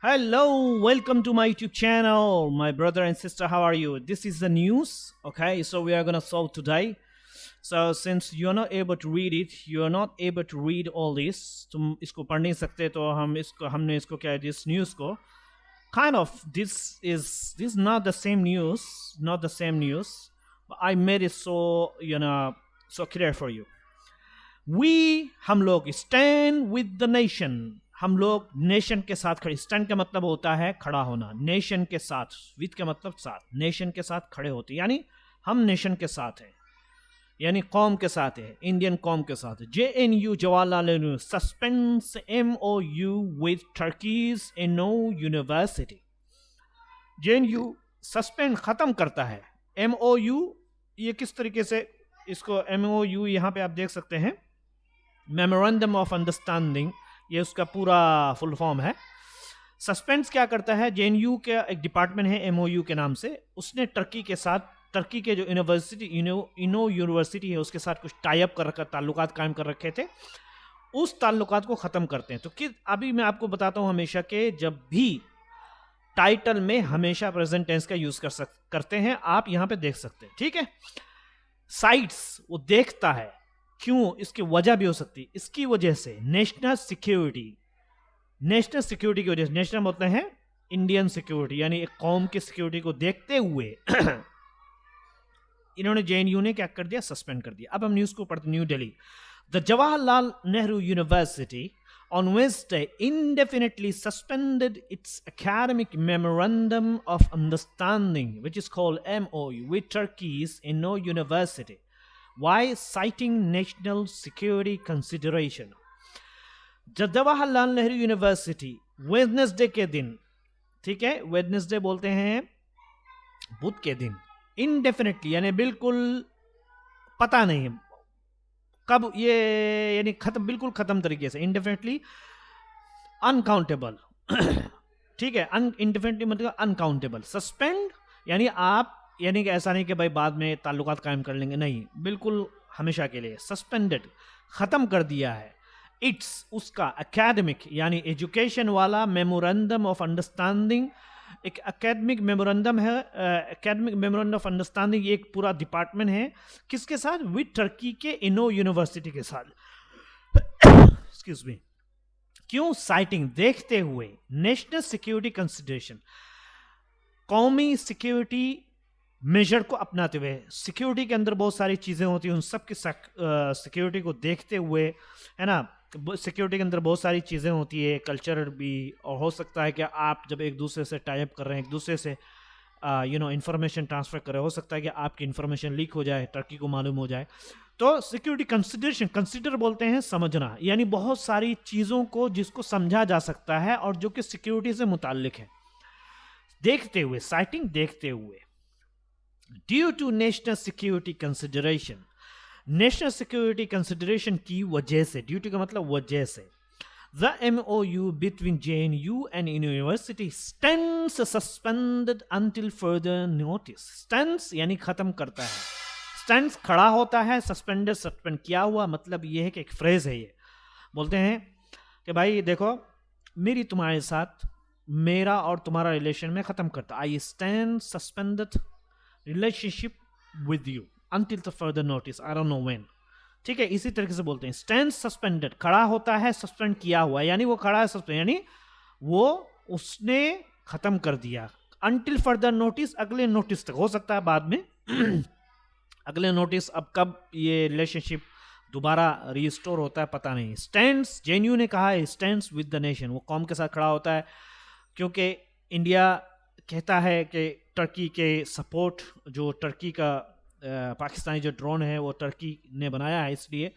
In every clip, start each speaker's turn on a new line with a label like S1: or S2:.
S1: Hello, welcome to my YouTube channel. My brother and sister, how are you? This is the news. Okay, so we are gonna solve today. So since you're not able to read it, you're not able to read all this. तुम इसको पढ़ नहीं सकते तो हमने इसको क्या this news को kind of this is not the same news, not the same news. But I made it so clear for you. हम लोग stand with the nation. हम लोग नेशन के साथ खड़े. स्टैंड का मतलब होता है खड़ा होना. नेशन के साथ, विद का मतलब साथ, नेशन के साथ खड़े होते, यानी हम नेशन के साथ हैं, यानी कौम के साथ है, इंडियन कौम के साथ है. JNU Jawaharlal Nehru suspends MOU with Turkey's Inonu university. JNU suspend खत्म करता है. MOU ये किस तरीके से, इसको MOU यहाँ पे आप देख सकते हैं, मेमोरेंडम ऑफ अंडरस्टैंडिंग, ये उसका पूरा फुल फॉर्म है. सस्पेंस क्या करता है, JNU का एक डिपार्टमेंट है MOU के नाम से, उसने टर्की के साथ, टर्की के जो यूनिवर्सिटी इनो यूनिवर्सिटी है उसके साथ कुछ टाई अप कर रखा, ताल्लुकात कायम कर रखे थे, उस ताल्लुकात को ख़त्म करते हैं. तो कि अभी मैं आपको बताता हूँ हमेशा के जब भी टाइटल में हमेशा प्रेजेंट टेंस का यूज़ करते हैं, आप यहाँ पे देख सकते हैं. ठीक है. साइट्स वो देखता है, क्यों, इसकी वजह भी हो सकती है. इसकी वजह से नेशनल सिक्योरिटी की वजह से, नेशनल बोलते हैं इंडियन सिक्योरिटी, यानी एक कौम की सिक्योरिटी को देखते हुए इन्होंने JNU ने क्या कर दिया, सस्पेंड कर दिया. अब हम न्यूज को पढ़ते. New Delhi, the Jawaharlal Nehru university on Wednesday indefinitely suspended its academic memorandum of understanding, which is called MOU, with Turkey's Inno University. Why? Citing national security consideration. Jawaharlal Nehru university Wednesday के दिन, ठीक है, वेडनेसडे बोलते हैं बुध के दिन, इनडेफिनेटली यानी बिल्कुल पता नहीं कब ये, यानी खत्म, बिल्कुल खत्म तरीके से, इनडेफिनेटली अनकाउंटेबल. ठीक है, इनडेफिनेटली मतलब अनकाउंटेबल. सस्पेंड यानी आप, यानी कि ऐसा नहीं कि भाई बाद में ताल्लुकात कायम कर लेंगे, नहीं, बिल्कुल हमेशा के लिए सस्पेंडेड, ख़त्म कर दिया है. इट्स उसका एकेडमिक यानी एजुकेशन वाला मेमोरेंडम ऑफ अंडरस्टैंडिंग, एक एकेडमिक मेमोरेंडम है, एकेडमिक मेमोरेंडम ऑफ अंडरस्टैंडिंग, एक पूरा डिपार्टमेंट है, किसके साथ, विद टर्की के इनो यूनिवर्सिटी के साथ. Excuse me. क्यों? साइटिंग, देखते हुए, नेशनल सिक्योरिटी कंसिडरेशन, कौमी सिक्योरिटी मेजर को अपनाते हुए. सिक्योरिटी के अंदर बहुत सारी चीज़ें होती हैं, उन सब की सिक्योरिटी को देखते हुए, है ना. सिक्योरिटी के अंदर बहुत सारी चीज़ें होती है, कल्चर भी, और हो सकता है कि आप जब एक दूसरे से टाई अप कर रहे हैं, एक दूसरे से इंफॉर्मेशन ट्रांसफ़र कर रहे हैं, हो सकता है कि आपकी इंफॉर्मेशन लीक हो जाए, टर्की को मालूम हो जाए. तो सिक्योरिटी कंसिडरेशन, कंसिडर बोलते हैं समझना, यानी बहुत सारी चीज़ों को जिसको समझा जा सकता है और जो कि सिक्योरिटी से मुताल्लिक है. देखते हुए, साइटिंग देखते हुए. Due to national security consideration, national security consideration की वजह से, ड्यू टू का मतलब वजह से, the MOU between JNU and university stands suspended until further notice. Stands यानी खत्म करता है, स्टैंड्स खड़ा होता है, सस्पेंडेड सस्पेंड किया हुआ, मतलब ये है कि एक फ्रेज है, ये बोलते हैं कि भाई देखो, मेरी तुम्हारे साथ, मेरा और तुम्हारा रिलेशन में ख़त्म करता. I stand suspended relationship with you until the further notice, I don't know when. ठीक है, इसी तरीके से बोलते हैं. स्टैंड सस्पेंडेड, खड़ा होता है, सस्पेंड किया हुआ, यानी वो खड़ा है, सस्पेंड यानी वो उसने खत्म कर दिया. until further notice, अगले नोटिस तक, हो सकता है बाद में अगले नोटिस, अब कब ये रिलेशनशिप दोबारा रिस्टोर होता है पता नहीं. स्टैंड्स, JNU ने कहा है, स्टैंड्स विद द नेशन, वो कौम के साथ खड़ा होता है, क्योंकि इंडिया कहता है कि टर्की के सपोर्ट, जो टर्की का पाकिस्तानी जो ड्रोन है वो टर्की ने बनाया है, इसलिए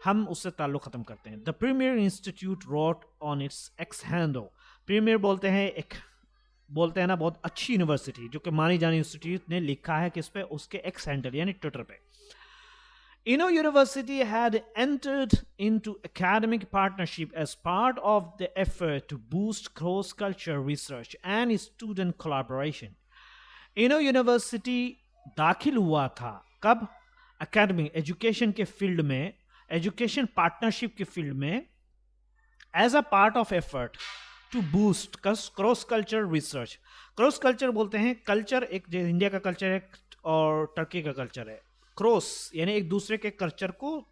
S1: हम उससे ताल्लुक़ ख़त्म करते हैं. The premier institute wrote on its X handle. Premier बोलते हैं, एक बोलते हैं ना, बहुत अच्छी यूनिवर्सिटी, जो कि मानी जानी इंस्टीट्यूट ने लिखा है किस पे, उसके एक्स हैंडल यानी ट्विटर पे. Inno University had entered into academic partnership as part of the effort to boost cross-cultural research and student collaboration. Inno University दाखिल हुआ था कब, एकेडमिक एजुकेशन के फील्ड में, एजुकेशन पार्टनरशिप के फील्ड में, as a part of effort to boost cross culture research. Cross culture बोलते हैं, कल्चर एक जो इंडिया का कल्चर है और टर्की का कल्चर है, क्रॉस यानी एक दूसरे के कल्चर को,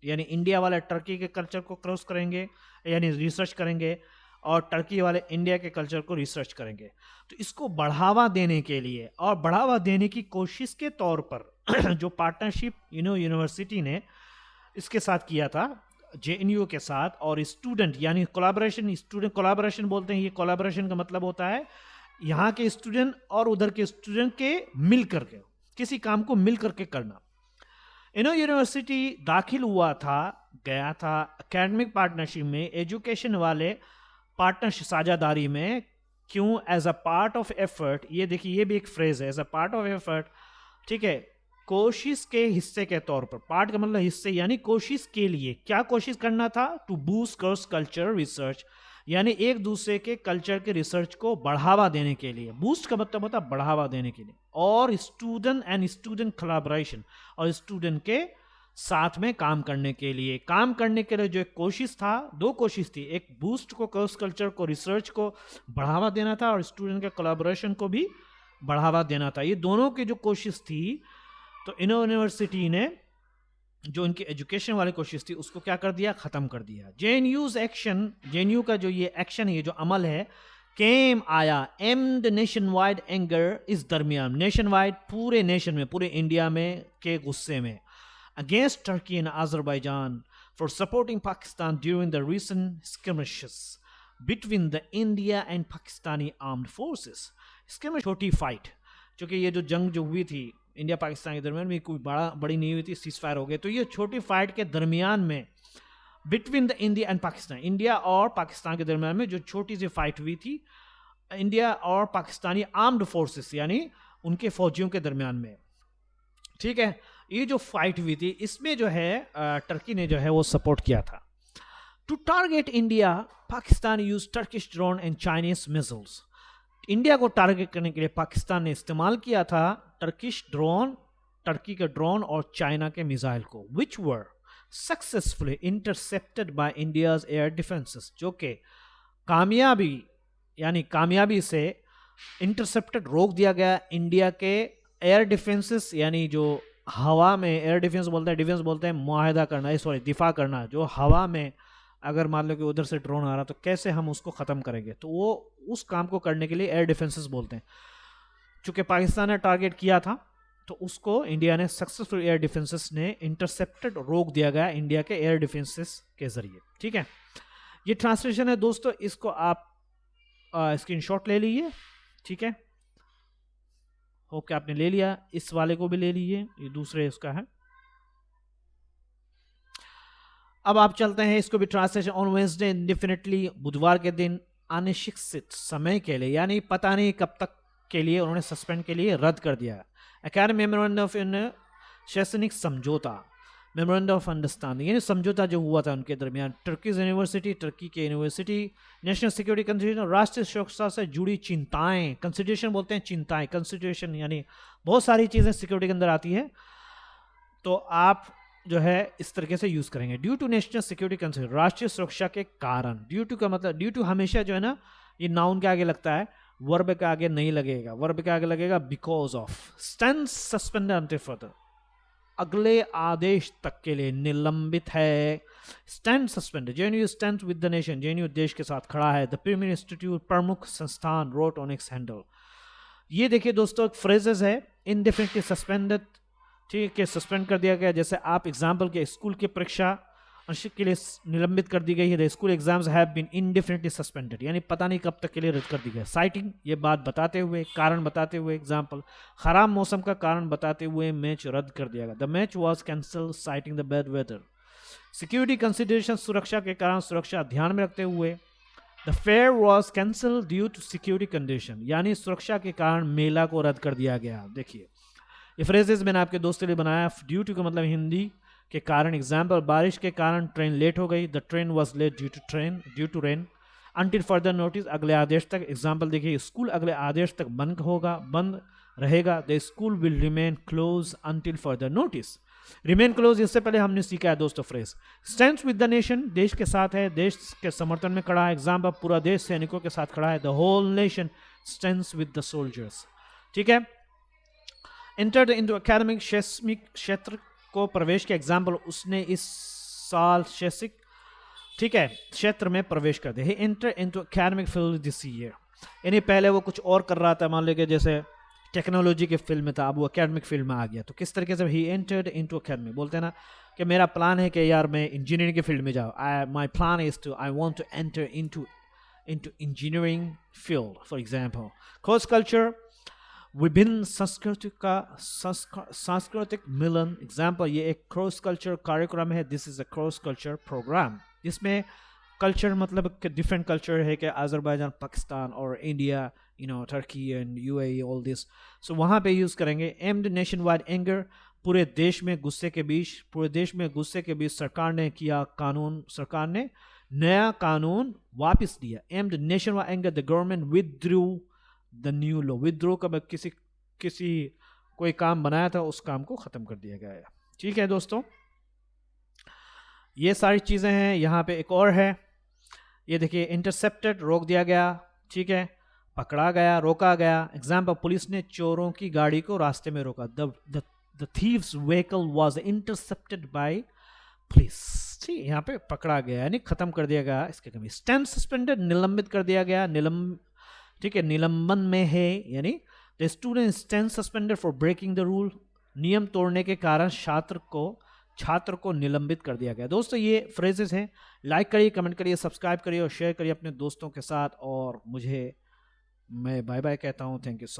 S1: यानी इंडिया वाले टर्की के कल्चर को क्रॉस करेंगे यानी रिसर्च करेंगे, और टर्की वाले इंडिया के कल्चर को रिसर्च करेंगे। तो इसको बढ़ावा देने के लिए और बढ़ावा देने की कोशिश के तौर पर जो पार्टनरशिप यूनिवर्सिटी ने इसके साथ किया था, जेएनयू के साथ, और स्टूडेंट यानी कोलैबोरेशन, स्टूडेंट कोलैबोरेशन बोलते हैं। ये कोलैबोरेशन का मतलब होता है यहाँ के स्टूडेंट और उधर के स्टूडेंट के मिल करके किसी काम को मिल करके करना। यूनिवर्सिटी दाखिल हुआ था, गया था एकेडमिक पार्टनरशिप में, एजुकेशन वाले पार्टनरशिप साझेदारी में। क्यों? As a part of effort, ये देखिए ये भी एक फ्रेज है, as a part of effort, ठीक है, कोशिश के हिस्से के तौर पर। पार्ट का मतलब हिस्से यानी कोशिश के लिए। क्या कोशिश करना था? To boost cross culture research, यानी एक दूसरे के कल्चर के रिसर्च को बढ़ावा देने के लिए। बूस्ट का मतलब होता है बढ़ावा देने के लिए। और स्टूडेंट एंड स्टूडेंट कोलैबोरेशन, और स्टूडेंट के साथ में काम करने के लिए। काम करने के लिए जो एक कोशिश था, दो कोशिश थी, एक बूस्ट को क्रॉस कल्चर को रिसर्च को बढ़ावा देना था, और स्टूडेंट के कोलैबोरेशन को भी बढ़ावा देना था। ये दोनों की जो कोशिश थी, तो यूनिवर्सिटी ने जो इनकी एजुकेशन वाली कोशिश थी उसको क्या कर दिया? खत्म कर दिया। जेएनयूज एक्शन, जेएनयू का जो ये एक्शन है, ये जो अमल है, केम आया एम्ड नेशन वाइड एंगर, इस दरमियान नेशन वाइड, पूरे नेशन में, पूरे इंडिया में के गुस्से में, against Turkey and Azerbaijan for supporting Pakistan during the recent skirmishes between the India and Pakistani armed forces. Skirmish छोटी फाइट, क्योंकि ये जो जंग जो हुई थी इंडिया पाकिस्तान के दरमियान में, कोई बड़ी नहीं हुई थी, सीज फायर हो गए। तो ये छोटी फाइट के दरमियान में, between the India and Pakistan, India और पाकिस्तान के दरमियान में जो छोटी सी फाइट हुई थी, इंडिया और पाकिस्तानी आर्म्ड फोर्सेस यानी उनके फौजियों के दरमियान में, ठीक है, ये जो फाइट हुई थी, इसमें जो है टर्की ने जो है वो सपोर्ट किया था। To target India, Pakistan use Turkish drone and Chinese missiles. India को टारगेट करने के लिए पाकिस्तान ने इस्तेमाल किया था टर्किश ड्रोन, टर्की के ड्रोन और चाइना के मिसाइल को, which were successfully intercepted by India's air defences, जो कि कामयाबी से इंटरसेप्टेड, रोक दिया गया इंडिया के एयर डिफेंसेस, यानी जो हवा में, एयर डिफेंस बोलते हैं, डिफेंस बोलते हैं मुआहदा करना, सॉरी दिफा करना, जो हवा में अगर मान लो कि उधर से ड्रोन आ रहा तो कैसे हम उसको ख़त्म करेंगे, तो वो उस काम को करने के लिए एयर डिफेंसेस बोलते हैं। चूँकि पाकिस्तान ने टारगेट किया था तो उसको इंडिया ने सक्सेसफुल एयर डिफेंसेस ने इंटरसेप्टेड, रोक दिया गया इंडिया के एयर डिफेंसेस के ज़रिए, ठीक है। ये ट्रांसलेशन है दोस्तों, इसको आप स्क्रीनशॉट ले लीजिए, ठीक है। होप कि आपने ले लिया, इस वाले को भी ले लीजिए, ये दूसरे इसका है। अब आप चलते हैं, इसको भी ट्रांसलेशन। ऑन वेडनेसडे इंडेफिनिटली, बुधवार के दिन, अनिश्चित समय के लिए, यानी पता नहीं कब तक के लिए उन्होंने सस्पेंड के लिए रद्द कर दिया। एकेडमिक मेमोरेंडम ऑफ शैक्षणिक समझौता, मेमोरेंडम ऑफ अंडरस्टैंडिंग, यानी समझौता जो हुआ था उनके दरमियान, टर्कीज यूनिवर्सिटी, टर्की के यूनिवर्सिटी, नेशनल सिक्योरिटी कंसिडरेशन, राष्ट्रीय सुरक्षा से जुड़ी चिंताएं, कंसिडरेशन बोलते हैं चिंताएं, कंसिडरेशन यानी बहुत सारी चीज़ें सिक्योरिटी के अंदर आती है, तो आप जो है इस तरीके से यूज़ करेंगे। Due to national security consideration, राष्ट्रीय सुरक्षा के कारण। ड्यू टू का मतलब, ड्यू टू हमेशा जो है ना, ये नाउन के आगे लगता है, वर्ब के आगे नहीं लगेगा, वर्ब के आगे लगेगा because of. Stands suspended until further, अगले आदेश तक के लिए निलंबित है। Stand suspended, JNU stand with the nation, JNU देश के साथ खड़ा है। द प्रीमियर इंस्टीट्यूट, प्रमुख संस्थान, रोट ऑन एक्स हैंडल। ये देखिए दोस्तों, एक फ्रेजेस है, इनडेफिनिटली सस्पेंडेड, ठीक है, सस्पेंड कर दिया गया। जैसे आप एग्जाम्पल के स्कूल की परीक्षा के लिए निलंबित कर दी गई है, the school exams have been indefinitely suspended, यानी पता नहीं कब तक के लिए रद्द कर दी गई। साइटिंग, ये बात बताते हुए, कारण बताते हुए, एग्जाम्पल, खराब मौसम का कारण बताते हुए मैच रद्द कर दिया गया। The match was cancel citing the bad weather. Security consideration, सुरक्षा के कारण, सुरक्षा ध्यान में रखते हुए। The fair was cancel due to security condition, यानी सुरक्षा के कारण मेला को रद्द कर दिया गया। देखिए ये फ्रेजेस मैंने आपके दोस्त के लिए बनाया। ड्यू टू का मतलब हिंदी के कारण, एग्जाम्पल, बारिश के कारण ट्रेन लेट हो गई, the train was late due to rain. Until further notice, अगले आदेश तक। एग्जाम्पल देखिए, स्कूल अगले आदेश तक बंद रहेगा, the school will remain close until further notice. Remain close, इससे पहले हमने सीखा है दोस्तों phrase. Stands with the nation, देश के साथ है, देश के समर्थन में खड़ा है। एग्जाम्पल, पूरा देश सैनिकों के साथ खड़ा है। The whole nation stands with the soldiers. ठीक है। एंटर्ड इनटू एकेडमिक, शैक्षणिक क्षेत्र को प्रवेश के। एग्जाम्पल, उसने इस साल शैक्षिक, ठीक है, क्षेत्र में प्रवेश कर दिया। He enter into academic field this year, यानी पहले वो कुछ और कर रहा था, मान लीजिए जैसे टेक्नोलॉजी के फील्ड में था, अब वो एकेडमिक फील्ड में आ गया। तो किस तरीके से ही एंटर्ड इनटू एकेडमिक, बोलते हैं ना कि मेरा प्लान है कि यार मैं इंजीनियरिंग के फील्ड में जाऊँ, my plan is to, I want to enter into engineering field. For example, cross culture, विभिन्न संस्कृति का सांस्कृतिक मिलन। एग्जाम्पल, ये एक क्रॉस कल्चर कार्यक्रम है, this is a cross culture programme. इसमें कल्चर मतलब कि डिफरेंट कल्चर है कि अजरबैजान, पाकिस्तान और India, you know, Turkey and UAE, all this. So वहाँ पे यूज़ करेंगे। एम्ड नेशन वाइड एंगर, पूरे देश में गुस्से के बीच, पूरे देश में गुस्से के बीच सरकार ने किया कानून, सरकार ने नया कानून वापस दिया। Aimed nation wide anger, the government withdrew the new law. Withdrew का किसी कोई काम बनाया था, उस काम को ख़त्म कर दिया गया है। ठीक है दोस्तों, ये सारी चीज़ें हैं। यहाँ पे एक और है, ये देखिए, इंटरसेप्टेड, रोक दिया गया। ठीक है, पकड़ा गया, रोका गया। एग्जाम्पल, पुलिस ने चोरों की गाड़ी को रास्ते में रोका। The thieves vehicle was intercepted bye police. ठीक, यहाँ पे पकड़ा गया यानी खत्म कर दिया गया इसके कमी। स्टैंड सस्पेंडेड, निलंबित कर दिया गया। ठीक है, निलंबन में है, यानी the student stand suspended for breaking the rule, नियम तोड़ने के कारण छात्र को निलंबित कर दिया गया। दोस्तों ये फ्रेजेस हैं। लाइक करिए, कमेंट करिए, सब्सक्राइब करिए और शेयर करिए अपने दोस्तों के साथ। और मैं बाय बाय कहता हूँ। Thank you so much.